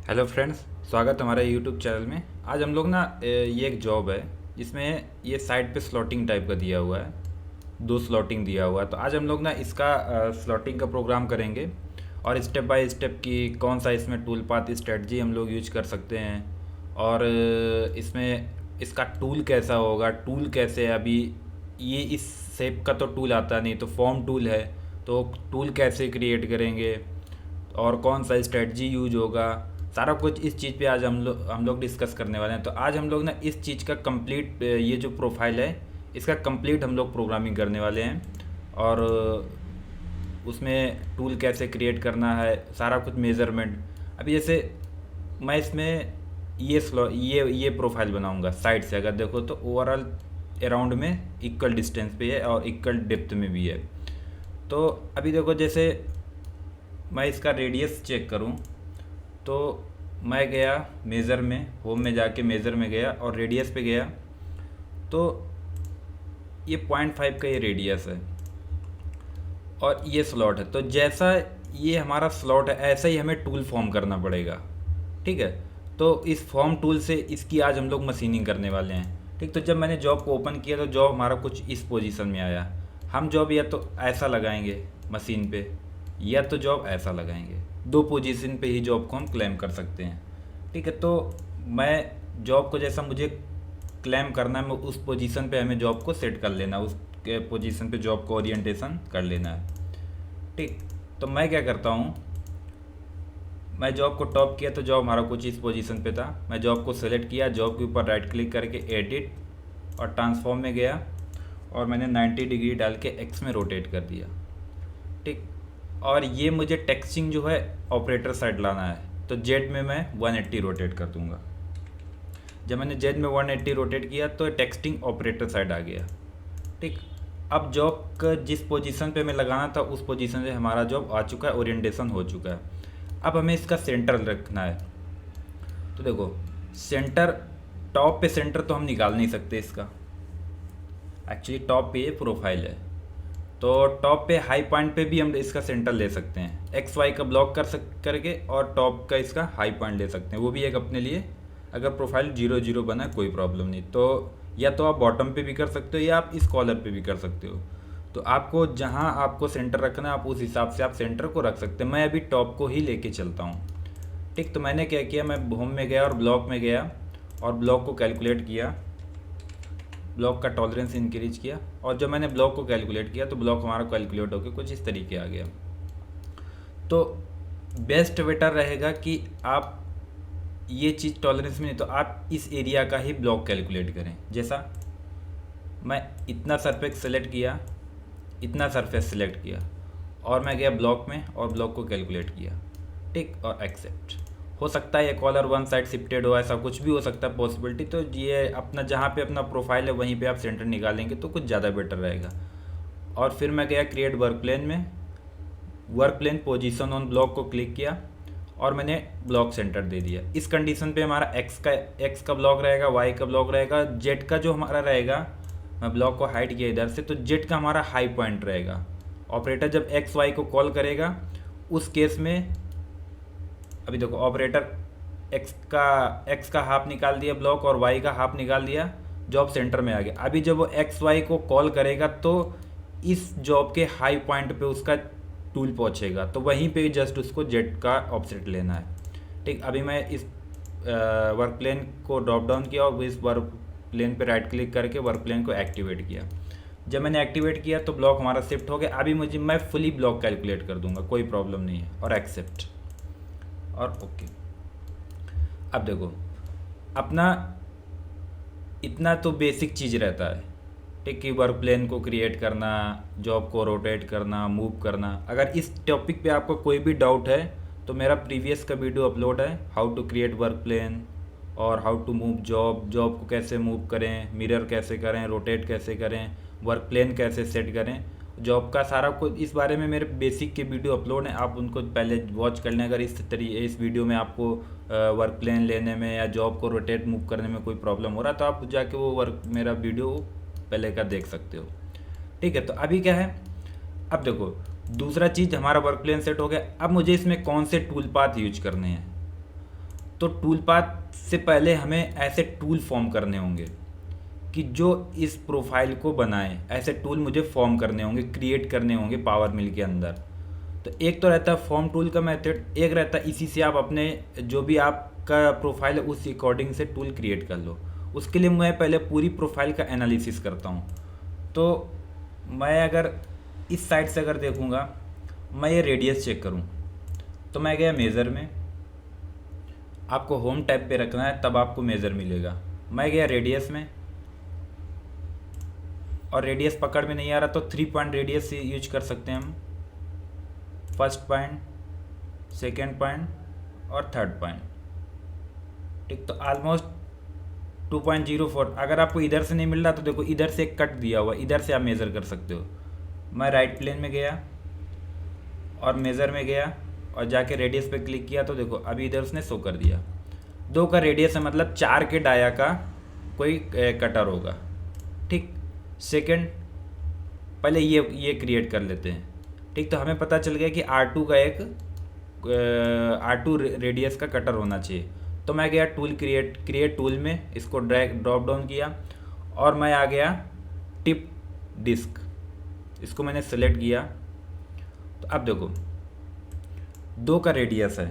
Hello friends, स्वागत है हमारे यूट्यूब चैनल में। आज हम लोग ना ये एक जॉब है जिसमें ये साइड पे स्लॉटिंग टाइप का दिया हुआ है, दो स्लॉटिंग दिया हुआ है। तो आज हम लोग ना इसका स्लॉटिंग का प्रोग्राम करेंगे और स्टेप बाय स्टेप की कौन सा इसमें टूल पाथ स्ट्रेटजी हम लोग यूज कर सकते हैं और इसमें इसका टूल कैसा होगा, टूल कैसे है। अभी ये इस शेप का तो टूल आता नहीं, तो फॉर्म टूल है, तो टूल कैसे क्रिएट करेंगे और कौन सा स्ट्रेटजी यूज होगा, सारा कुछ इस चीज़ पे आज हम लोग डिस्कस करने वाले हैं। तो आज हम लोग ना इस चीज़ का कंप्लीट ये जो प्रोफाइल है इसका कंप्लीट हम लोग प्रोग्रामिंग करने वाले हैं और उसमें टूल कैसे क्रिएट करना है, सारा कुछ मेज़रमेंट। अभी जैसे मैं इसमें ये प्रोफाइल बनाऊंगा साइड से, अगर देखो तो ओवरऑल अराउंड में इक्वल डिस्टेंस पे है और इक्वल डेप्थ में भी है। तो अभी देखो, जैसे मैं इसका रेडियस चेक करूं तो मैं गया मेज़र में, होम में जाके मेज़र में गया और रेडियस पे गया, तो ये 0.5 का ये रेडियस है और ये स्लॉट है। तो जैसा ये हमारा स्लॉट है ऐसा ही हमें टूल फॉर्म करना पड़ेगा, ठीक है। तो इस फॉर्म टूल से इसकी आज हम लोग मशीनिंग करने वाले हैं, ठीक। तो जब मैंने जॉब को ओपन किया तो जॉब हमारा कुछ इस पोजीशन में आया। हम जॉब या तो ऐसा लगाएंगे मशीन पे या तो जॉब ऐसा लगाएंगे, दो पोजीशन पे ही जॉब को हम क्लेम कर सकते हैं, ठीक है। तो मैं जॉब को जैसा मुझे क्लेम करना है, मैं उस पोजीशन पे हमें जॉब को सेट कर लेना, उस पोजीशन पे जॉब को ओरिएंटेशन कर लेना है, ठीक। तो मैं क्या करता हूँ, मैं जॉब को टॉप किया तो जॉब हमारा कुछ इस पोजीशन पे था। मैं जॉब को सेलेक्ट किया, जॉब के ऊपर राइट क्लिक करके एडिट और ट्रांसफॉर्म में गया और मैंने 90 डिग्री डाल के एक्स में रोटेट कर दिया, ठीक। और ये मुझे टेक्सटिंग जो है ऑपरेटर साइड लाना है, तो जेड में मैं 180 रोटेट कर दूंगा। जब मैंने जेड में 180 रोटेट किया तो टेक्सटिंग ऑपरेटर साइड आ गया, ठीक। अब जॉब का जिस पोजीशन पे मैं लगाना था उस पोजीशन से हमारा जॉब आ चुका है, ओरिएंटेशन हो चुका है। अब हमें इसका सेंटर रखना है। तो देखो, सेंटर, टॉप पे सेंटर तो हम निकाल नहीं सकते इसका, एक्चुअली टॉप पे ये प्रोफाइल है। तो टॉप पे हाई पॉइंट पे भी हम इसका सेंटर ले सकते हैं, एक्स वाई का ब्लॉक करके और टॉप का इसका हाई पॉइंट ले सकते हैं, वो भी एक अपने लिए। अगर प्रोफाइल 0 0 बना कोई प्रॉब्लम नहीं, तो या तो आप बॉटम पे भी कर सकते हो या आप इस कॉलर पे भी कर सकते हो। तो आपको जहाँ आपको सेंटर रखना है आप उस हिसाब से आप सेंटर को रख सकते हैं। मैं अभी टॉप को ही लेके चलता हूँ, ठीक। तो मैंने क्या किया, मैं होम में गया और ब्लॉक में गया और ब्लॉक को कैलकुलेट किया, ब्लॉक का टॉलरेंस इंक्रीज किया और जब मैंने ब्लॉक को कैलकुलेट किया तो ब्लॉक हमारा कैलकुलेट होकर कुछ इस तरीके आ गया। तो बेस्ट बेटर रहेगा कि आप ये चीज़ टॉलरेंस में नहीं तो आप इस एरिया का ही ब्लॉक कैलकुलेट करें। जैसा मैं इतना सरफेस सेलेक्ट किया, इतना सरफेस सेलेक्ट किया और मैं गया ब्लॉक में और ब्लॉक को कैलकुलेट किया, ठीक, और एक्सेप्ट। हो सकता है ये कॉलर वन साइड शिफ्टेड हो, ऐसा कुछ भी हो सकता है पॉसिबिलिटी। तो ये अपना जहाँ पे अपना प्रोफाइल है वहीं पे आप सेंटर निकालेंगे तो कुछ ज़्यादा बेटर रहेगा। और फिर मैं गया क्रिएट वर्क प्लेन में, work plane position on block को क्लिक किया और मैंने ब्लॉक सेंटर दे दिया। इस कंडीशन पे हमारा एक्स का ब्लॉक रहेगा, वाई का ब्लॉक रहेगा, जेड का जो हमारा रहेगा, मैं ब्लॉक को हाइड किया इधर से, तो जेड का हमारा हाई पॉइंट रहेगा। ऑपरेटर जब एक्स वाई को कॉल करेगा उस केस में, अभी देखो ऑपरेटर एक्स का हाफ निकाल दिया ब्लॉक और वाई का हाफ निकाल दिया, जॉब सेंटर में आ गया। अभी जब वो एक्स वाई को कॉल करेगा तो इस जॉब के हाई पॉइंट पे उसका टूल पहुंचेगा, तो वहीं पे जस्ट उसको जेड का ऑफसेट लेना है, ठीक। अभी मैं इस वर्क प्लेन को ड्रॉप डाउन किया और इस वर्क प्लेन पे राइट क्लिक करके वर्क प्लेन को एक्टिवेट किया। जब मैंने एक्टिवेट किया तो ब्लॉक हमारा शिफ्ट हो गया। अभी मैं फुली ब्लॉक कैलकुलेट कर दूंगा, कोई प्रॉब्लम नहीं है, और एक्सेप्ट और ओके। अब देखो, अपना इतना तो बेसिक चीज़ रहता है, ठीक, कि वर्क प्लेन को क्रिएट करना, जॉब को रोटेट करना, मूव करना। अगर इस टॉपिक पे आपको कोई भी डाउट है तो मेरा प्रीवियस का वीडियो अपलोड है, how to create work plan और how to move job, job को कैसे मूव करें, मिरर कैसे करें, रोटेट कैसे करें, वर्क प्लेन कैसे सेट करें, जॉब का सारा कुछ इस बारे में मेरे बेसिक के वीडियो अपलोड हैं, आप उनको पहले वॉच कर लें। अगर इस वीडियो में आपको वर्क प्लेन लेने में या जॉब को रोटेट मूव करने में कोई प्रॉब्लम हो रहा है तो आप जाके वो मेरा वीडियो पहले का देख सकते हो, ठीक है। तो अभी क्या है, अब देखो दूसरा चीज़ हमारा वर्क प्लेन सेट हो गया। अब मुझे इसमें कौन से टूल पाथ यूज करने हैं, तो टूल पाथ से पहले हमें ऐसे टूल फॉर्म करने होंगे कि जो इस प्रोफाइल को बनाएं। ऐसे टूल मुझे फॉर्म करने होंगे, क्रिएट करने होंगे पावर मिल के अंदर। तो एक तो रहता है फॉर्म टूल का मेथड, एक रहता है इसी से आप अपने जो भी आपका प्रोफाइल है उस अकॉर्डिंग से टूल क्रिएट कर लो। उसके लिए मैं पहले पूरी प्रोफाइल का एनालिसिस करता हूँ। तो मैं अगर इस साइड से अगर देखूँगा, मैं ये रेडियस चेक करूँ, तो मैं गया मेज़र में। आपको होम टैब पे रखना है तब आपको मेज़र मिलेगा। मैं गया रेडियस में, और रेडियस पकड़ में नहीं आ रहा तो 3 पॉइंट रेडियस यूज कर सकते हैं हम। फर्स्ट पॉइंट, सेकेंड पॉइंट और थर्ड पॉइंट। ठीक, तो ऑलमोस्ट 2.04। अगर आपको इधर से नहीं मिल रहा तो देखो इधर से एक कट दिया हुआ, इधर से आप मेज़र कर सकते हो। मैं राइट प्लेन में गया और मेज़र में गया और जाके रेडियस पे क्लिक किया तो देखो अभी इधर उसने शो कर दिया। 2 का रेडियस है, मतलब 4 के डाया का कोई कटर होगा। ठीक, सेकंड, पहले ये क्रिएट कर लेते हैं। ठीक, तो हमें पता चल गया कि R2 का एक R2 रेडियस का कटर होना चाहिए। तो मैं गया टूल क्रिएट टूल में, इसको ड्रॉप डाउन किया और मैं आ गया टिप डिस्क, इसको मैंने सेलेक्ट किया। तो अब देखो 2 का रेडियस है,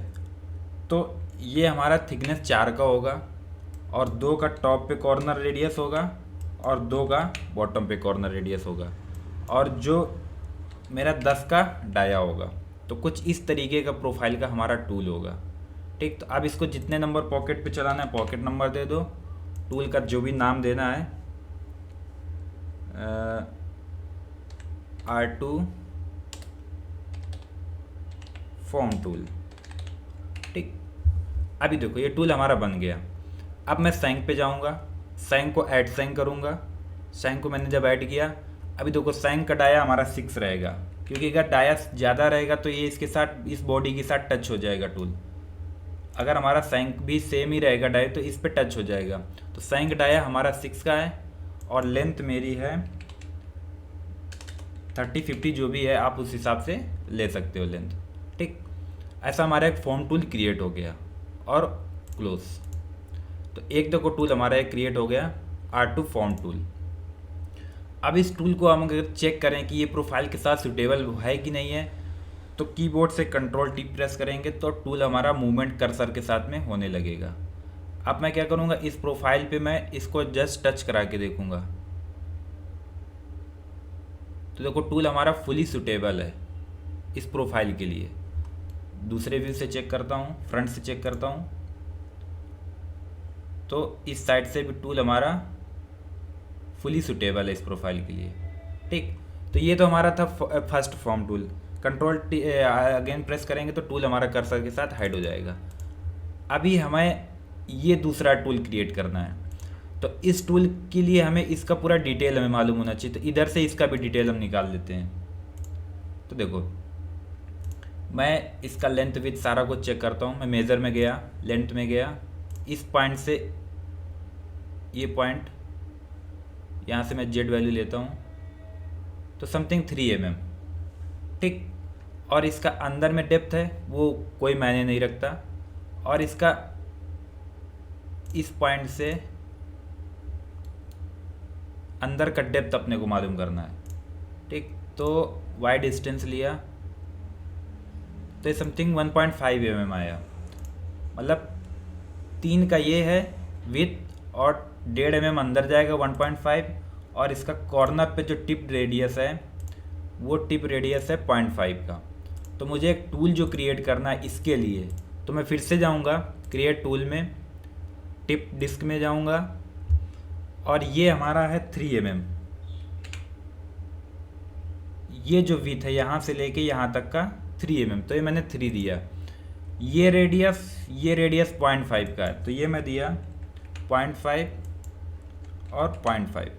तो ये हमारा थिकनेस 4 का होगा और 2 का टॉप पे कॉर्नर रेडियस होगा और 2 का बॉटम पे कॉर्नर रेडियस होगा, और जो मेरा 10 का डाया होगा। तो कुछ इस तरीके का प्रोफाइल का हमारा टूल होगा। ठीक, तो अब इसको जितने नंबर पॉकेट पे चलाना है पॉकेट नंबर दे दो, टूल का जो भी नाम देना है R2 फॉर्म टूल। ठीक, अभी देखो ये टूल हमारा बन गया। अब मैं सैंक पे जाऊंगा, सैंक को ऐड सैंक करूंगा। सैंक को मैंने जब ऐड किया, अभी देखो सैंक का डाया हमारा 6 रहेगा, क्योंकि अगर डाया ज़्यादा रहेगा तो ये इसके साथ, इस बॉडी के साथ टच हो जाएगा टूल। अगर हमारा सैंक भी सेम ही रहेगा डाया तो इस पे टच हो जाएगा। तो सैंक डाया हमारा 6 का है और लेंथ मेरी है 30-50, जो भी है आप उस हिसाब से ले सकते हो लेंथ। ठीक, ऐसा हमारा एक फॉर्म टूल क्रिएट हो गया और क्लोज। तो एक देखो टूल हमारा एक क्रिएट हो गया, R2 फॉर्म टूल। अब इस टूल को हम अगर चेक करें कि ये प्रोफाइल के साथ सूटेबल है कि नहीं है, तो कीबोर्ड से कंट्रोल टी प्रेस करेंगे तो टूल हमारा मूवमेंट कर्सर के साथ में होने लगेगा। अब मैं क्या करूँगा, इस प्रोफाइल पे मैं इसको जस्ट टच करा के देखूँगा। तो देखो टूल हमारा फुली सूटेबल है इस प्रोफाइल के लिए। दूसरे व्यू से चेक करता हूँ, फ्रंट से चेक करता हूँ, तो इस साइड से भी टूल हमारा फुली सूटेबल है इस प्रोफाइल के लिए। ठीक, तो ये तो हमारा था first form tool. Control again press करेंगे तो टूल हमारा कर्सर के साथ हाइड हो जाएगा। अभी हमें ये दूसरा टूल क्रिएट करना है, तो इस टूल के लिए हमें इसका पूरा डिटेल हमें मालूम होना चाहिए। तो इधर से इसका भी डिटेल हम निकाल लेते हैं। तो देखो मैं इसका लेंथ विथ सारा कुछ चेक करता हूँ। मैं मेज़र में गया, लेंथ में गया, इस पॉइंट से ये पॉइंट, यहाँ से मैं जेड वैल्यू लेता हूँ तो समथिंग 3 mm। ठीक, और इसका अंदर में डेप्थ है वो कोई मायने नहीं रखता, और इसका इस पॉइंट से अंदर का डेप्थ अपने को मालूम करना है। ठीक, तो वाई डिस्टेंस लिया तो समथिंग 1.5 mm आया, मतलब 3 का ये है विथ और 1.5 mm अंदर जाएगा 1.5, और इसका कॉर्नर पे जो टिप रेडियस है वो टिप रेडियस है 0.5 का। तो मुझे एक टूल जो क्रिएट करना है इसके लिए, तो मैं फिर से जाऊंगा क्रिएट टूल में, टिप डिस्क में जाऊंगा, और ये हमारा है 3 mm। ये जो विथ है यहाँ से लेके यहाँ तक का 3 mm, तो ये मैंने 3 दिया। ये रेडियस 0.5 का है, तो ये मैं दिया 0.5 और 0.5।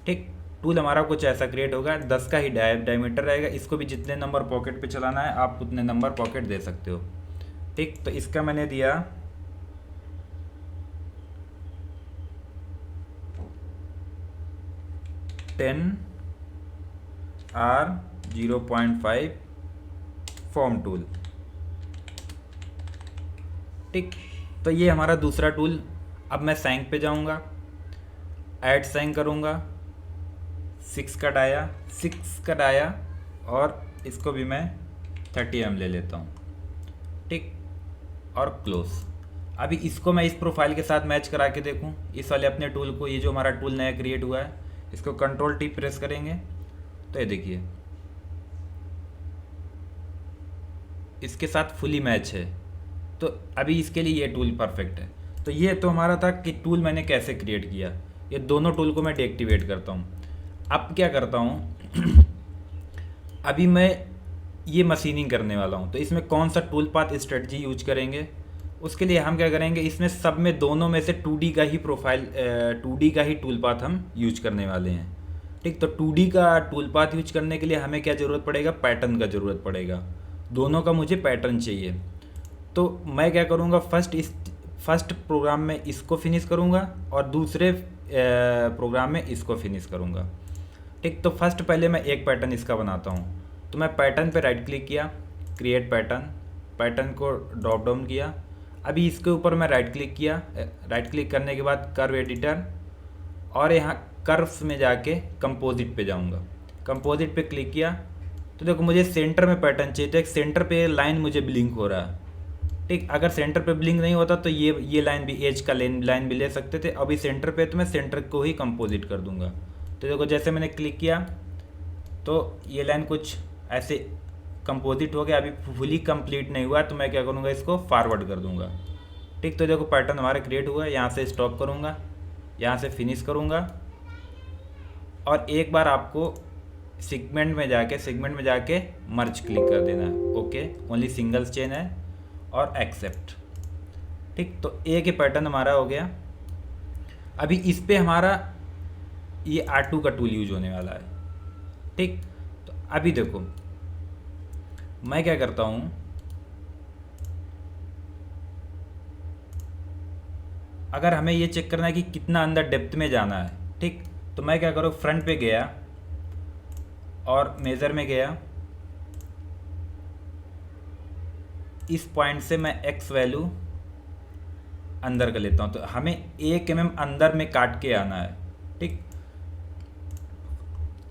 ठीक, टूल हमारा कुछ ऐसा क्रिएट होगा। 10 का ही डायमीटर रहेगा। इसको भी जितने नंबर पॉकेट पे चलाना है आप उतने नंबर पॉकेट दे सकते हो। ठीक, तो इसका मैंने दिया 10R0.5 फॉर्म टूल। ठीक, तो ये हमारा दूसरा टूल। अब मैं सैंक पे जाऊंगा, ऐड सैंक करूंगा, 6 कट आया और इसको भी मैं 30 ले लेता हूँ, ठीक, और क्लोज। अभी इसको मैं इस प्रोफाइल के साथ मैच करा के देखूँ, इस वाले अपने टूल को, ये जो हमारा टूल नया क्रिएट हुआ है, इसको कंट्रोल टी प्रेस करेंगे तो ये देखिए इसके साथ फुली मैच है। तो अभी इसके लिए ये टूल परफेक्ट है। तो ये तो हमारा था कि टूल मैंने कैसे क्रिएट किया। ये दोनों टूल को मैं डीएक्टिवेट करता हूँ। अब क्या करता हूँ अभी मैं ये मशीनिंग करने वाला हूँ, तो इसमें कौन सा टूल पाथ स्ट्रेटजी यूज करेंगे, उसके लिए हम क्या करेंगे, इसमें सब में दोनों में से 2D का ही प्रोफाइल 2D का ही टूल पाथ हम यूज करने वाले हैं, ठीक। तो 2D का टूल पाथ यूज करने के लिए हमें क्या ज़रूरत पड़ेगा, पैटर्न का ज़रूरत पड़ेगा। दोनों का मुझे पैटर्न चाहिए। तो मैं क्या करूँगा, फर्स्ट प्रोग्राम में इसको फिनिश करूँगा और दूसरे प्रोग्राम में इसको फिनिश करूँगा, ठीक। तो फर्स्ट पहले मैं एक पैटर्न इसका बनाता हूँ। तो मैं पैटर्न पे राइट क्लिक किया, क्रिएट पैटर्न, पैटर्न को ड्रॉप डाउन किया। अभी इसके ऊपर मैं राइट क्लिक किया, राइट क्लिक करने के बाद कर्व एडिटर, और यहाँ कर्व्स में जाके कंपोजिट पे जाऊँगा। कंपोजिट पे क्लिक किया तो देखो मुझे सेंटर में पैटर्न चाहिए, तो एक सेंटर पे लाइन मुझे ब्लिंक हो रहा है, ठीक। अगर सेंटर पे ब्लिंक नहीं होता तो ये लाइन भी, एज का लाइन भी ले सकते थे। अभी सेंटर पे तो मैं सेंटर को ही कंपोजिट कर दूंगा। तो देखो जैसे मैंने क्लिक किया तो ये लाइन कुछ ऐसे कंपोजिट हो गया। अभी फुली कंप्लीट नहीं हुआ, तो मैं क्या करूँगा, इसको फॉरवर्ड कर दूंगा, ठीक। तो देखो पैटर्न हमारा क्रिएट हुआ है। यहाँ से स्टॉप करूँगा, यहाँ से फिनिश करूँगा, और एक बार आपको सेगमेंट में जाके मर्ज क्लिक कर देना है। ओके, ओनली सिंगल चेन है, और एक्सेप्ट, ठीक। तो एक ही पैटर्न हमारा हो गया। अभी इस पे हमारा ये R2 का टूल यूज होने वाला है, ठीक। तो अभी देखो मैं क्या करता हूँ, अगर हमें ये चेक करना है कि कितना अंदर डेप्थ में जाना है, ठीक, तो मैं क्या करूँ, फ्रंट पे गया और मेज़र में गया, इस पॉइंट से मैं एक्स वैल्यू अंदर कर लेता हूँ। तो हमें 1 mm अंदर में काट के आना है, ठीक।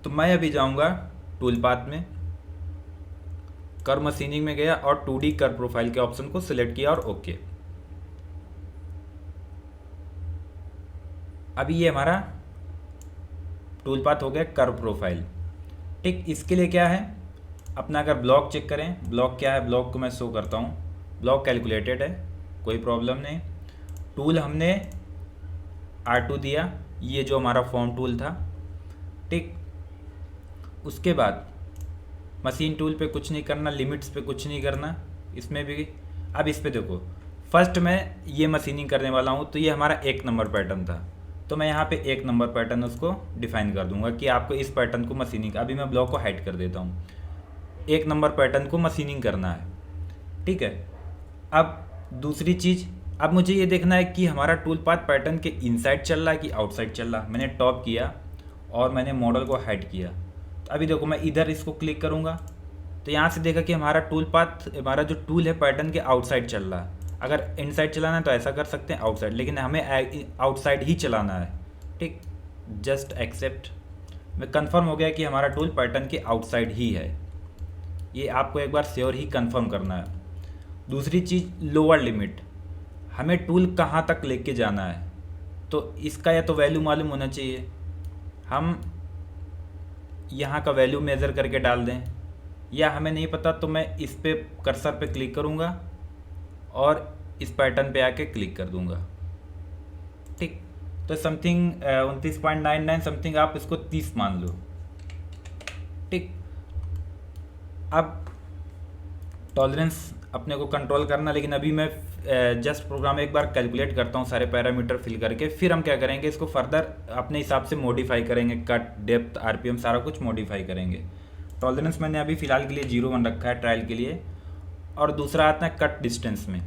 तो मैं अभी जाऊँगा टूल पाथ में, कर्व मशीनिंग में गया और 2D कर्व प्रोफाइल के ऑप्शन को सिलेक्ट किया और ओके। अभी ये हमारा टूल पाथ हो गया कर्व प्रोफाइल, ठीक। इसके लिए क्या है, अपना अगर ब्लॉक चेक करें, ब्लॉक क्या है, ब्लॉक को मैं शो करता हूँ। ब्लॉक कैलकुलेटेड है, कोई प्रॉब्लम नहीं। टूल हमने R2 दिया, ये जो हमारा फॉर्म टूल था, ठीक। उसके बाद मशीन टूल पे कुछ नहीं करना, लिमिट्स पे कुछ नहीं करना, इसमें भी। अब इस पे देखो, फर्स्ट मैं ये मशीनिंग करने वाला हूँ, तो ये हमारा 1 नंबर पैटर्न था, तो मैं यहाँ पे 1 नंबर पैटर्न उसको डिफाइन कर दूंगा कि आपको इस पैटर्न को मशीनिंग, अभी मैं ब्लॉक को हाइड कर देता हूँ, 1 नंबर पैटर्न को मशीनिंग करना है, ठीक है। अब दूसरी चीज़, अब मुझे ये देखना है कि हमारा टूल पाथ पैटर्न के इनसाइड चल रहा है कि आउटसाइड चल रहा है। मैंने टॉप किया और मैंने मॉडल को हाइड किया। तो अभी देखो मैं इधर इसको क्लिक करूँगा, तो यहाँ से देखा कि हमारा टूल पाथ, हमारा जो टूल है पैटर्न के आउटसाइड चल रहा है। अगर इनसाइड चलाना है तो ऐसा कर सकते हैं, आउटसाइड, लेकिन हमें आउटसाइड ही चलाना है, ठीक। जस्ट एक्सेप्ट, मैं कंफर्म हो गया कि हमारा टूल पैटर्न के आउटसाइड ही है। ये आपको एक बार श्योर ही कंफर्म करना है। दूसरी चीज़, लोअर लिमिट, हमें टूल कहाँ तक लेके जाना है, तो इसका या तो वैल्यू मालूम होना चाहिए। हम यहाँ का वैल्यू मेज़र करके डाल दें, या हमें नहीं पता तो मैं इस पे कर्सर पे क्लिक करूँगा और इस पैटर्न पे आके क्लिक कर दूँगा, ठीक। तो समथिंग 29.99 समथिंग, आप इसको 30 मान लो, ठीक। अब टॉलरेंस अपने को कंट्रोल करना, लेकिन अभी मैं जस्ट प्रोग्राम एक बार कैलकुलेट करता हूँ सारे पैरामीटर फिल करके, फिर हम क्या करेंगे, इसको फर्दर अपने हिसाब से मॉडिफाई करेंगे, कट, डेप्थ, आरपीएम सारा कुछ मॉडिफाई करेंगे। टॉलरेंस मैंने अभी फ़िलहाल के लिए 0 रखा है ट्रायल के लिए। और दूसरा आता है कट डिस्टेंस में।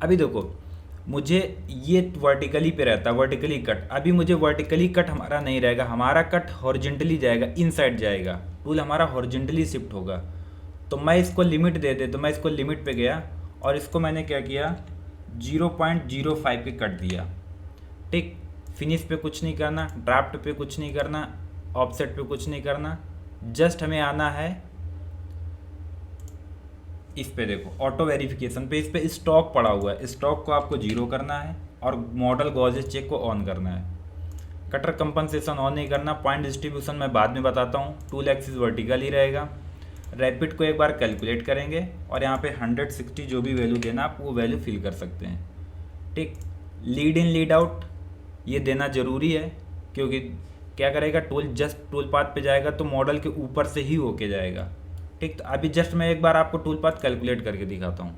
अभी देखो मुझे ये वर्टिकली पे रहता है, वर्टिकली कट। अभी मुझे वर्टिकली कट हमारा नहीं रहेगा, हमारा कट हॉरिजेंटली जाएगा, इनसाइड जाएगा, टूल हमारा हॉरिजेंटली शिफ्ट होगा। तो मैं इसको लिमिट दे दे, तो मैं इसको लिमिट पे गया और इसको मैंने क्या किया, 0.05 पे कट दिया। ठीक, फिनिश पे कुछ नहीं करना, ड्राफ्ट पे कुछ नहीं करना, ऑफसेट पे कुछ नहीं करना, जस्ट हमें आना है इस पे, देखो ऑटो वेरिफिकेशन पे, इस पे स्टॉक पड़ा हुआ है, स्टॉक को आपको 0 करना है और मॉडल गॉजेस चेक को ऑन करना है। कटर कंपनसेशन ऑन नहीं करना। पॉइंट डिस्ट्रीब्यूशन मैं बाद में बताता हूँ। टूल एक्सिस वर्टिकल ही रहेगा। रैपिड को एक बार कैलकुलेट करेंगे और यहाँ पे 160 जो भी वैल्यू देना आप वो वैल्यू फिल कर सकते हैं। ठीक, लीड इन लीड आउट ये देना ज़रूरी है, क्योंकि क्या करेगा, टूल जस्ट टूल पाथ पे जाएगा तो मॉडल के ऊपर से ही होके जाएगा। ठीक, तो अभी जस्ट मैं एक बार आपको टूल पाथ कैलकुलेट करके दिखाता हूँ।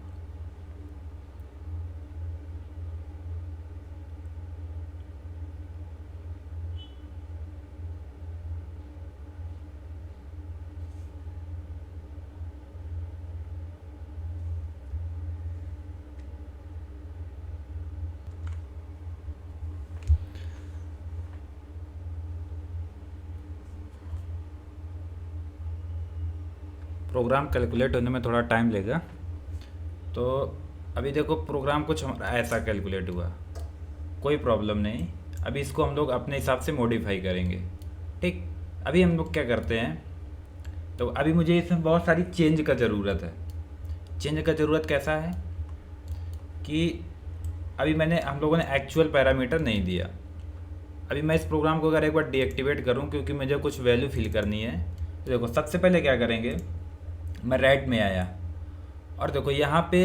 प्रोग्राम कैलकुलेट होने में थोड़ा टाइम लेगा, तो अभी देखो प्रोग्राम कुछ हमारा ऐसा कैलकुलेट हुआ, कोई प्रॉब्लम नहीं। अभी इसको हम लोग अपने हिसाब से मॉडिफाई करेंगे। ठीक, अभी हम लोग क्या करते हैं, तो अभी मुझे इसमें बहुत सारी चेंज का ज़रूरत है। चेंज का ज़रूरत कैसा है कि अभी हम लोगों ने एक्चुअल पैरामीटर नहीं दिया। अभी मैं इस प्रोग्राम को अगर एक बार डीएक्टिवेट करूं क्योंकि मुझे कुछ वैल्यू फिल करनी है, तो देखो सबसे पहले क्या करेंगे, मैं राइट में आया और देखो यहाँ पे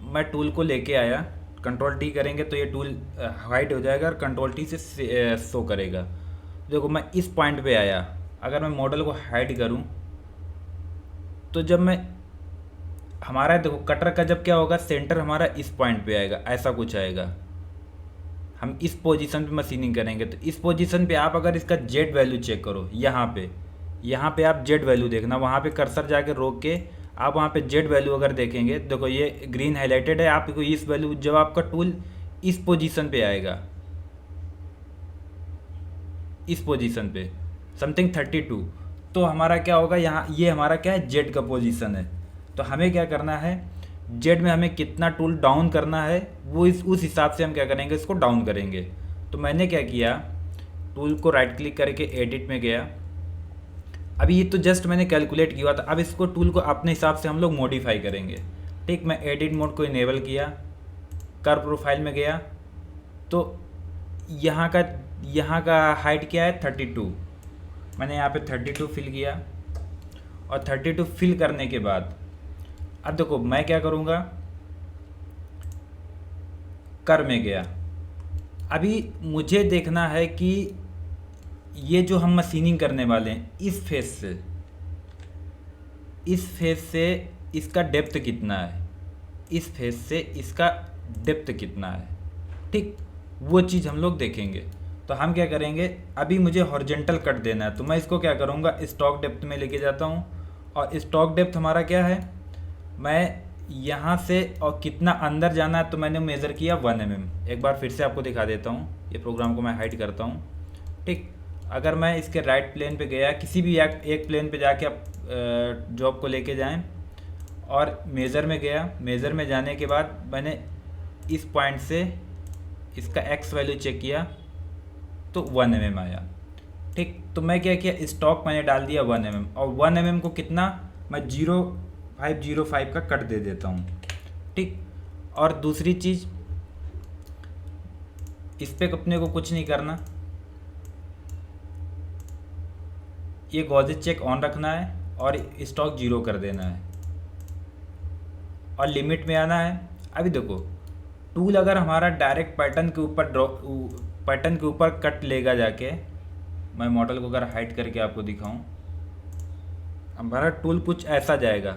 मैं टूल को लेके आया, कंट्रोल टी करेंगे तो ये टूल हाइड हो जाएगा और कंट्रोल टी से शो करेगा। देखो मैं इस पॉइंट पे आया, अगर मैं मॉडल को हाइड करूँ तो जब मैं हमारा देखो कटर का जब क्या होगा, सेंटर हमारा इस पॉइंट पे आएगा, ऐसा कुछ आएगा। हम इस पोजीशन पे मशीनिंग करेंगे, तो इस पोजीशन पे आप अगर इसका जेड वैल्यू चेक करो, यहाँ पे आप जेड वैल्यू देखना, वहाँ पे कर्सर जाके रोक के आप वहाँ पे जेड वैल्यू अगर देखेंगे, देखो ये ग्रीन हाईलाइटेड है, आपको इस वैल्यू जब आपका टूल इस पोजीशन पे आएगा, इस पोजीशन पे समथिंग 32, तो हमारा क्या होगा, यहाँ ये हमारा क्या है, जेड का पोजीशन है। तो हमें क्या करना है, जेड में हमें कितना टूल डाउन करना है वो उस हिसाब से हम क्या करेंगे, इसको डाउन करेंगे। तो मैंने क्या किया, टूल को राइट क्लिक करके एडिट में गया। अभी ये तो जस्ट मैंने कैलकुलेट किया था, अब इसको टूल को अपने हिसाब से हम लोग मॉडिफाई करेंगे। ठीक, मैं एडिट मोड को इनेबल किया, कर्व प्रोफाइल में गया, तो यहाँ का हाइट क्या है, 32। मैंने यहाँ पे 32 फिल किया और 32 फिल करने के बाद अब देखो मैं क्या करूँगा, कर्व में गया। अभी मुझे देखना है कि ये जो हम मशीनिंग करने वाले हैं इस फेस से इसका डेप्थ कितना है, इस फेस से इसका डेप्थ कितना है। ठीक, वो चीज़ हम लोग देखेंगे। तो हम क्या करेंगे, अभी मुझे हॉरिजॉन्टल कट देना है, तो मैं इसको क्या करूँगा, स्टॉक डेप्थ में लेके जाता हूँ। और स्टॉक डेप्थ हमारा क्या है, मैं यहाँ से और कितना अंदर जाना है तो मैंने मेज़र किया 1 mm। एक बार फिर से आपको दिखा देता हूँ, ये प्रोग्राम को मैं हाइड करता हूँ। ठीक, अगर मैं इसके राइट प्लेन पे गया, किसी भी एक प्लेन पे जाके आप जॉब को लेके जाएं और मेज़र में गया, मेज़र में जाने के बाद मैंने इस पॉइंट से इसका एक्स वैल्यू चेक किया तो 1 mm आया। ठीक, तो मैं क्या किया, स्टॉक मैंने डाल दिया 1 mm और 1 mm को कितना, मैं 0505 का कट दे देता हूँ। ठीक, और दूसरी चीज़, इस पे अपने को कुछ नहीं करना, ये गॉजेस चेक ऑन रखना है और स्टॉक 0 कर देना है और लिमिट में आना है। अभी देखो टूल अगर हमारा डायरेक्ट पैटर्न के ऊपर कट लेगा जाके, मैं मॉडल को अगर हाइड करके आपको दिखाऊं, हमारा टूल कुछ ऐसा जाएगा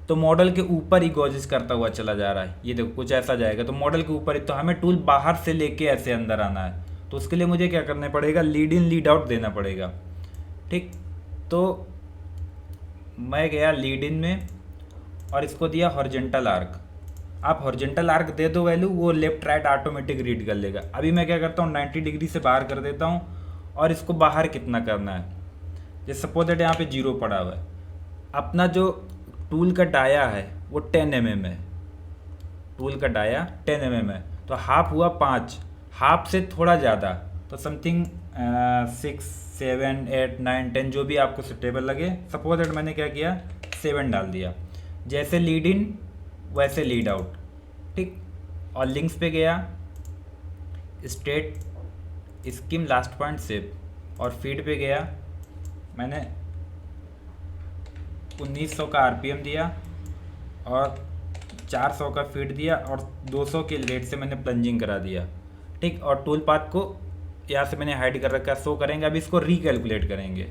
तो मॉडल के ऊपर ही गॉजेस करता हुआ चला जा रहा है। ये देखो कुछ ऐसा जाएगा तो मॉडल के ऊपर ही, तो हमें टूल बाहर से लेके ऐसे अंदर आना है, तो उसके लिए मुझे क्या करना पड़ेगा, लीड इन लीड आउट देना पड़ेगा। ठीक, तो मैं गया लीड इन में और इसको दिया हॉरिजॉन्टल आर्क। आप हॉरिजॉन्टल आर्क दे दो वैल्यू, वो लेफ्ट राइट ऑटोमेटिक रीड कर लेगा। अभी मैं क्या करता हूँ, 90 डिग्री से बाहर कर देता हूँ और इसको बाहर कितना करना है, जैसे सपोज दैट यहाँ पे 0 पड़ा हुआ है। अपना जो टूल का डाया है वो 10 mm है, टूल का डाया 10 mm है, तो हाफ हुआ 5, हाफ से थोड़ा ज़्यादा, तो समथिंग 6 7 8 9 10 जो भी आपको सुटेबल लगे। सपोज दैट मैंने क्या किया 7 डाल दिया। जैसे लीड इन वैसे लीड आउट, ठीक। और लिंक्स पे गया, straight scheme last point save, और फीड पे गया, मैंने 1900 का आरपीएम दिया और 400 का फीड दिया और 200 के रेट से मैंने प्लंजिंग करा दिया, ठीक। और टूल पाथ को यहाँ से मैंने हाइड कर रखा है, शो करेंगे। अब इसको रिकैलकुलेट करेंगे,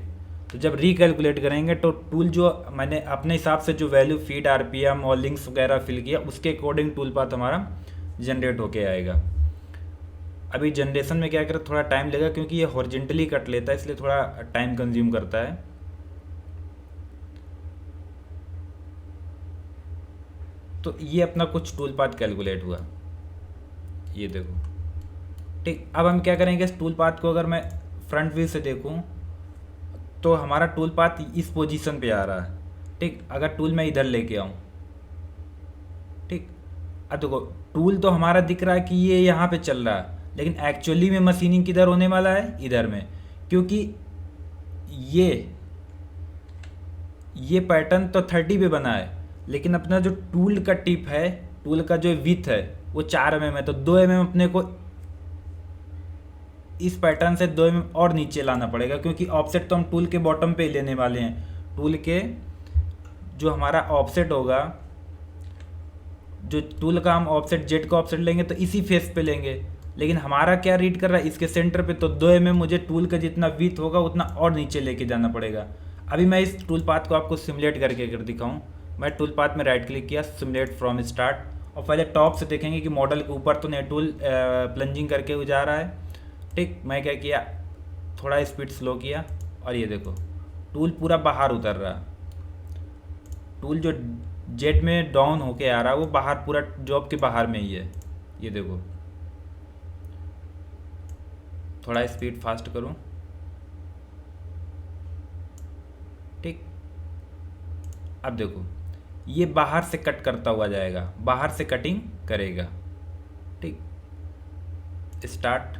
तो जब रिकैलकुलेट करेंगे तो टूल जो मैंने अपने हिसाब से जो वैल्यू फीड आरपीएम और लिंक्स वगैरह फिल किया उसके अकॉर्डिंग टूल पाथ हमारा जनरेट होके आएगा। अभी जनरेशन में क्या करें, थोड़ा टाइम लगेगा क्योंकि ये हॉरिजेंटली कट लेता है, इसलिए थोड़ा टाइम कंज्यूम करता है। तो ये अपना कुछ टूल पाथ कैलकुलेट हुआ, ये देखो, ठीक। अब हम क्या करेंगे, इस टूल पाथ को अगर मैं फ्रंट व्यू से देखूं तो हमारा टूल पाथ इस पोजीशन पे आ रहा है, ठीक। अगर टूल मैं इधर लेके आऊं, ठीक, अब देखो टूल तो हमारा दिख रहा है कि ये यहाँ पे चल रहा है, लेकिन एक्चुअली में मशीनिंग किधर होने वाला है, इधर में, क्योंकि ये पैटर्न तो 30 पे बना है, लेकिन अपना जो टूल का टिप है, टूल का जो विथ है वो 4 mm है, तो 2 mm अपने को इस पैटर्न से 2 mm और नीचे लाना पड़ेगा, क्योंकि ऑफसेट तो हम टूल के बॉटम पे ही लेने वाले हैं। टूल के जो हमारा ऑफसेट होगा, जो टूल का हम ऑफसेट जेड का ऑफसेट लेंगे तो इसी फेस पे लेंगे, लेकिन हमारा क्या रीड कर रहा है इसके सेंटर पे, तो 2 mm मुझे टूल का जितना विथ होगा उतना और नीचे लेके जाना पड़ेगा। अभी मैं इस टूल पाथ को आपको सिमुलेट करके अगर दिखाऊं, मैं टूल पाथ में राइट क्लिक किया, सिमुलेट फ्रॉम स्टार्ट, और पहले टॉप से देखेंगे कि मॉडल के ऊपर तो नहीं टूल प्लंजिंग करके जा रहा है, ठीक। मैं क्या किया, थोड़ा स्पीड स्लो किया और ये देखो टूल पूरा बाहर उतर रहा है, टूल जो जेट में डाउन होके आ रहा है वो बाहर, पूरा जॉब के बाहर में ही है, ये देखो। थोड़ा स्पीड फास्ट करूं, ठीक। अब देखो ये बाहर से कट करता हुआ जाएगा, बाहर से कटिंग करेगा, ठीक। स्टार्ट।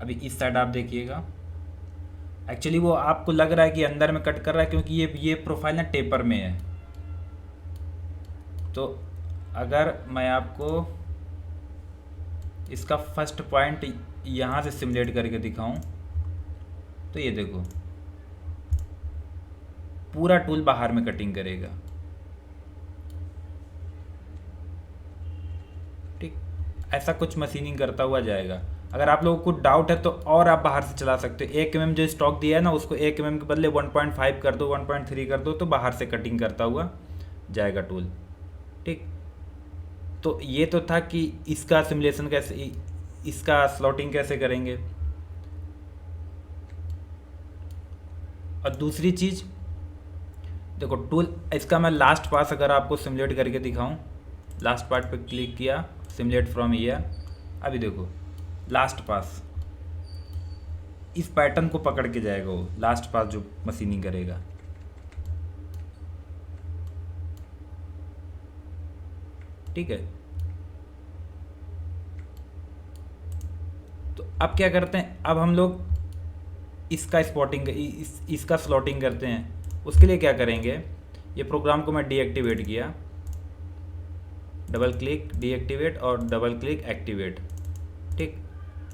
अभी इस साइड आप देखिएगा, एक्चुअली वो आपको लग रहा है कि अंदर में कट कर रहा है क्योंकि ये प्रोफाइल ना टेपर में है। तो अगर मैं आपको इसका फर्स्ट पॉइंट यहाँ से सिमुलेट करके दिखाऊं तो ये देखो पूरा टूल बाहर में कटिंग करेगा, ठीक। ऐसा कुछ मशीनिंग करता हुआ जाएगा। अगर आप लोगों को डाउट है तो और आप बाहर से चला सकते हो, 1 mm जो स्टॉक दिया है ना उसको 1 mm के बदले 1.5 कर दो, 1.3 कर दो, तो बाहर से कटिंग करता हुआ जाएगा टूल, ठीक। तो ये तो था कि इसका सिमुलेशन कैसे, इसका स्लॉटिंग कैसे करेंगे। और दूसरी चीज़ देखो, टूल इसका मैं लास्ट पास अगर आपको सिमुलेट करके दिखाऊं, लास्ट पार्ट पे क्लिक किया, सिमुलेट फ्रॉम ईयर। अभी देखो लास्ट पास इस पैटर्न को पकड़ के जाएगा, वो लास्ट पास जो मशीनिंग करेगा, ठीक है। तो अब क्या करते हैं, अब हम लोग इसका स्पॉटिंग इसका स्लॉटिंग करते हैं। उसके लिए क्या करेंगे, ये प्रोग्राम को मैं डीएक्टिवेट किया, डबल क्लिक डीएक्टिवेट और डबल क्लिक एक्टिवेट, ठीक।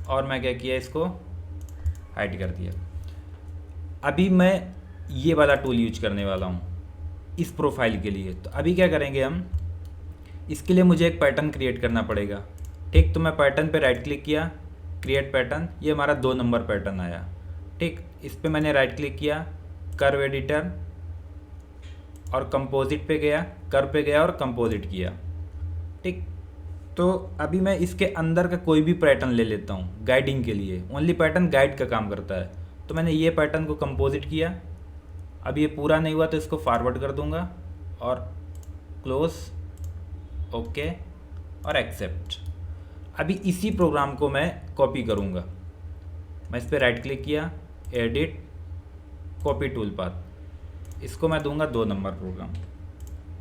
और मैं क्या किया, इसको हाइड कर दिया। अभी मैं ये वाला टूल यूज करने वाला हूँ इस प्रोफाइल के लिए। तो अभी क्या करेंगे हम, इसके लिए मुझे एक पैटर्न क्रिएट करना पड़ेगा, ठीक। तो मैं पैटर्न पे राइट क्लिक किया, क्रिएट पैटर्न, ये हमारा 2 नंबर पैटर्न आया, ठीक। इस पर मैंने राइट क्लिक किया, कर्व एडिटर, और कंपोजिट पे गया, कर्व पे गया और कंपोजिट किया, ठीक। तो अभी मैं इसके अंदर का कोई भी पैटर्न ले लेता हूँ गाइडिंग के लिए, ओनली पैटर्न गाइड का काम करता है। तो मैंने ये पैटर्न को कंपोजिट किया। अब ये पूरा नहीं हुआ तो इसको फॉरवर्ड कर दूंगा और क्लोज, ओके और एक्सेप्ट। अभी इसी प्रोग्राम को मैं कॉपी करूँगा, मैं इस पर राइट क्लिक किया, एडिट, कॉपी टूल पाथ, इसको मैं दूंगा 2 नंबर प्रोग्राम,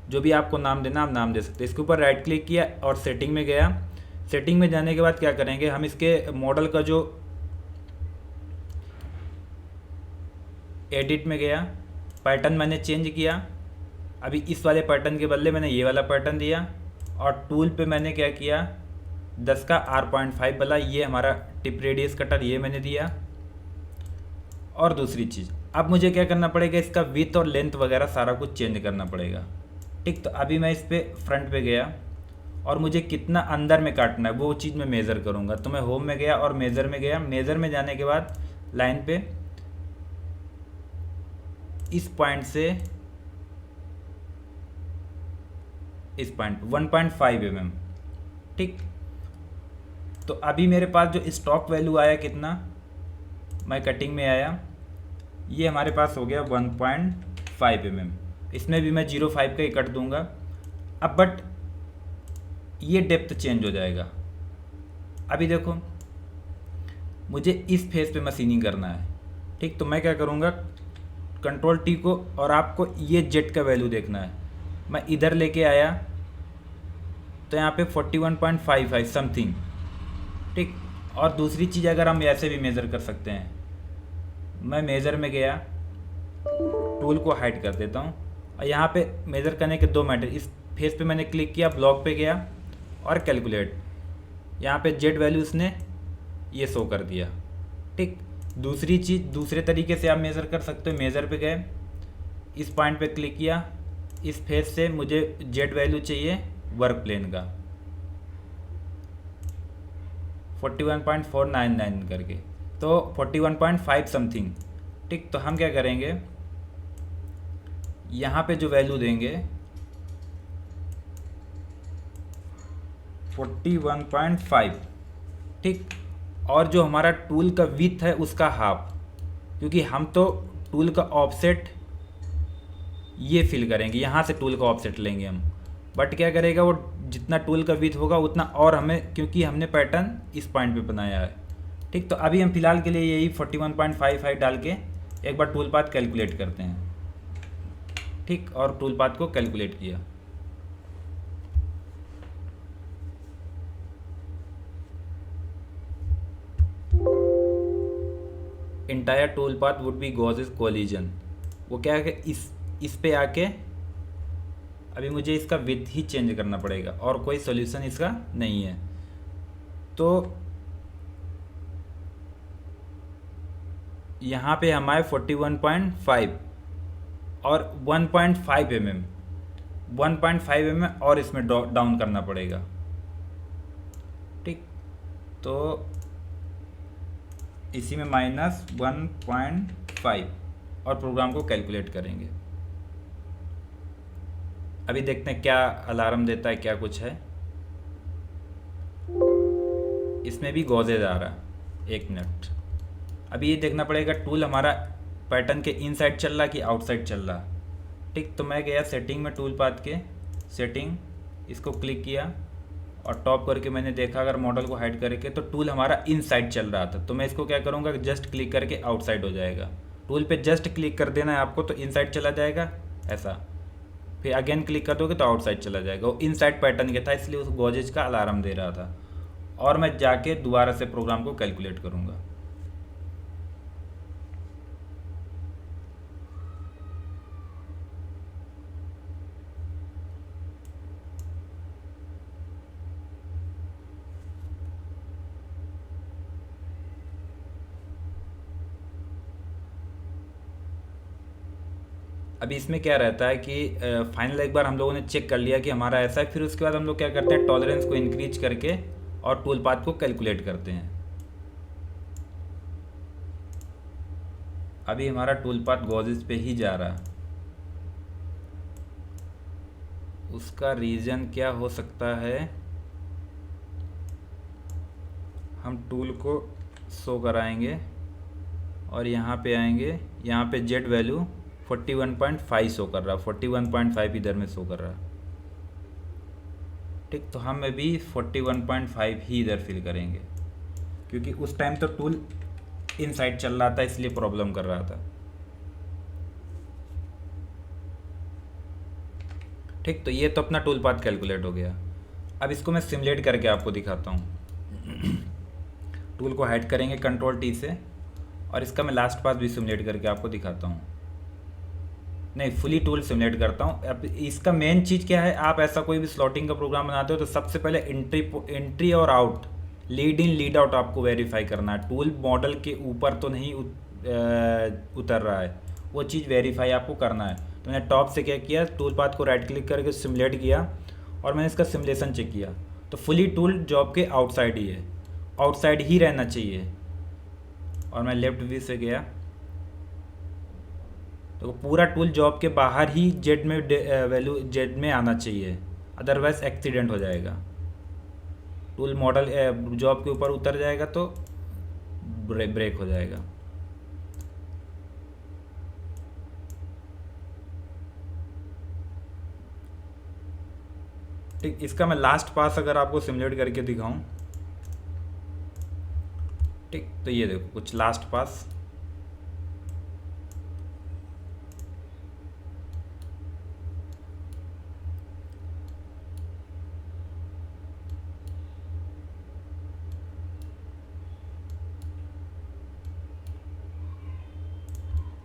जो भी आपको नाम देना आप नाम दे सकते हैं। इसके ऊपर राइट क्लिक किया और सेटिंग में गया। सेटिंग में जाने के बाद क्या करेंगे, हम इसके मॉडल का जो एडिट में गया, पैटर्न मैंने चेंज किया। अभी इस वाले पैटर्न के बदले मैंने ये वाला पैटर्न दिया और टूल पे मैंने क्या किया, 10 का R.5 वाला ये हमारा टिप रेडियस कटर ये मैंने दिया। और दूसरी चीज़, अब मुझे क्या करना पड़ेगा, इसका विड्थ और लेंथ वगैरह सारा कुछ चेंज करना पड़ेगा। ठीक, तो अभी मैं इस पर फ्रंट पे गया और मुझे कितना अंदर में काटना है वो चीज़ मैं मेज़र करूँगा। तो मैं होम में गया और मेज़र में गया। मेज़र में जाने के बाद लाइन पे इस पॉइंट से इस पॉइंट 1.5 mm। ठीक, तो अभी मेरे पास जो स्टॉक वैल्यू आया कितना, मैं कटिंग में आया, ये हमारे पास हो गया 1.5 mm। इसमें भी मैं 0.5 का ही कट दूंगा। अब बट ये डेप्थ चेंज हो जाएगा। अभी देखो मुझे इस फेस पे मशीनिंग करना है। ठीक, तो मैं क्या करूँगा, कंट्रोल टी को, और आपको ये जेट का वैल्यू देखना है। मैं इधर लेके आया तो यहाँ पे 41.55 समथिंग। ठीक, और दूसरी चीज़ अगर हम ऐसे भी मेज़र कर सकते हैं, मैं मेज़र में गया, टूल को हाइड कर देता हूँ और यहाँ पे मेज़र करने के 2 मेथड, इस फेस पे मैंने क्लिक किया, ब्लॉक पे गया और कैलकुलेट, यहाँ पे जेड वैल्यू उसने ये शो कर दिया। ठीक, दूसरी चीज़ दूसरे तरीके से आप मेज़र कर सकते हो। मेज़र पे गए, इस पॉइंट पे क्लिक किया, इस फेस से मुझे जेड वैल्यू चाहिए वर्क प्लेन का 41.499 करके, तो 41.5 समथिंग। ठीक, तो हम क्या करेंगे, यहाँ पे जो वैल्यू देंगे 41.5। ठीक, और जो हमारा टूल का विड्थ है उसका हाफ, क्योंकि हम तो टूल का ऑफसेट ये फिल करेंगे, यहाँ से टूल का ऑफसेट लेंगे हम। बट क्या करेगा वो, जितना टूल का विड्थ होगा उतना और हमें, क्योंकि हमने पैटर्न इस पॉइंट पे बनाया है। ठीक, तो अभी हम फिलहाल के लिए यही 41.55 डाल के एक बार टूल पाथ कैलकुलेट करते हैं। ठीक, और टूल पाथ को कैलकुलेट किया। Entire tool path would be Gauss's collision. वो क्या है कि इस पे आके अभी मुझे इसका विड्थ ही चेंज करना पड़ेगा और कोई सॉल्यूशन इसका नहीं है। तो यहाँ पे हमारे 41.5 और 1.5 mm, 1.5 mm और इसमें डाउन करना पड़ेगा। ठीक, तो इसी में -1.5 और प्रोग्राम को कैलकुलेट करेंगे। अभी देखते हैं क्या अलार्म देता है, क्या कुछ है। इसमें भी गॉजेज आ रहा है, 1 मिनट। अभी ये देखना पड़ेगा टूल हमारा पैटर्न के इनसाइड चल रहा कि आउटसाइड चल रहा। ठीक, तो मैं गया सेटिंग में, टूल पाथ के सेटिंग, इसको क्लिक किया और टॉप करके मैंने देखा अगर मॉडल को हाइड करके तो टूल हमारा इनसाइड चल रहा था। तो मैं इसको क्या करूँगा, जस्ट क्लिक करके आउटसाइड हो जाएगा। टूल पे जस्ट क्लिक कर देना है आपको तो इनसाइड चला जाएगा ऐसा, फिर अगेन क्लिक कर दोगे तो आउटसाइड चला जाएगा। वो इनसाइड पैटर्न के था इसलिए उस गॉजेज का अलार्म दे रहा था। और मैं जाके दोबारा से प्रोग्राम को कैलकुलेट करूँगा। अभी इसमें क्या रहता है कि फाइनल एक बार हम लोगों ने चेक कर लिया कि हमारा ऐसा है, फिर उसके बाद हम लोग क्या करते हैं, टॉलरेंस को इंक्रीज करके और टूल पाथ को कैलकुलेट करते हैं। अभी हमारा टूल पाथ गॉजेस पे ही जा रहा है। उसका रीज़न क्या हो सकता है, हम टूल को शो कराएंगे और यहाँ पे आएंगे, यहाँ पे जेड वैल्यू 41.5 शो कर रहा, 41.5 इधर में शो कर रहा। ठीक, तो हम अभी 41.5 ही इधर फिल करेंगे क्योंकि उस टाइम तो टूल इनसाइड चल रहा था इसलिए प्रॉब्लम कर रहा था। ठीक, तो ये तो अपना टूल पाथ कैलकुलेट हो गया। अब इसको मैं सिमुलेट करके आपको दिखाता हूँ। टूल को हाइड करेंगे कंट्रोल टी से, और इसका मैं लास्ट पास भी सिमुलेट करके आपको दिखाता हूँ। नहीं, फुली टूल सिमुलेट करता हूँ। अब इसका मेन चीज़ क्या है, आप ऐसा कोई भी स्लॉटिंग का प्रोग्राम बनाते हो तो सबसे पहले एंट्री और out, lead in lead out आपको वेरीफाई करना है। टूल मॉडल के ऊपर तो नहीं उतर रहा है, वो चीज़ वेरीफाई आपको करना है। तो मैंने टॉप से क्या किया, टूल पाथ को राइट क्लिक करके सिमुलेट किया और मैंने इसका सिमुलेशन चेक किया, तो फुली टूल जॉब के आउटसाइड ही है, आउटसाइड ही रहना चाहिए। और मैं लेफ्ट व्यू से गया तो पूरा टूल जॉब के बाहर ही जेड में वैल्यू जेड में आना चाहिए, अदरवाइज एक्सीडेंट हो जाएगा। टूल मॉडल जॉब के ऊपर उतर जाएगा तो ब्रेक हो जाएगा। ठीक, इसका मैं लास्ट पास अगर आपको सिमुलेट करके दिखाऊं, ठीक, तो ये देखो कुछ लास्ट पास।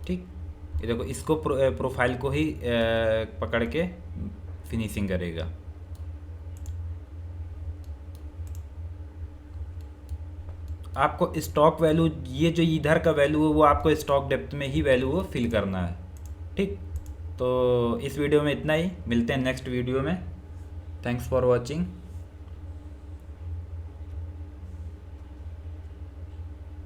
ठीक, ये देखो इसको प्रोफाइल को ही पकड़ के फिनिशिंग करेगा। आपको स्टॉक वैल्यू, ये जो इधर का वैल्यू है वो आपको स्टॉक डेप्थ में ही वैल्यू वो फिल करना है। ठीक, तो इस वीडियो में इतना ही, मिलते हैं नेक्स्ट वीडियो में। Thanks for watching.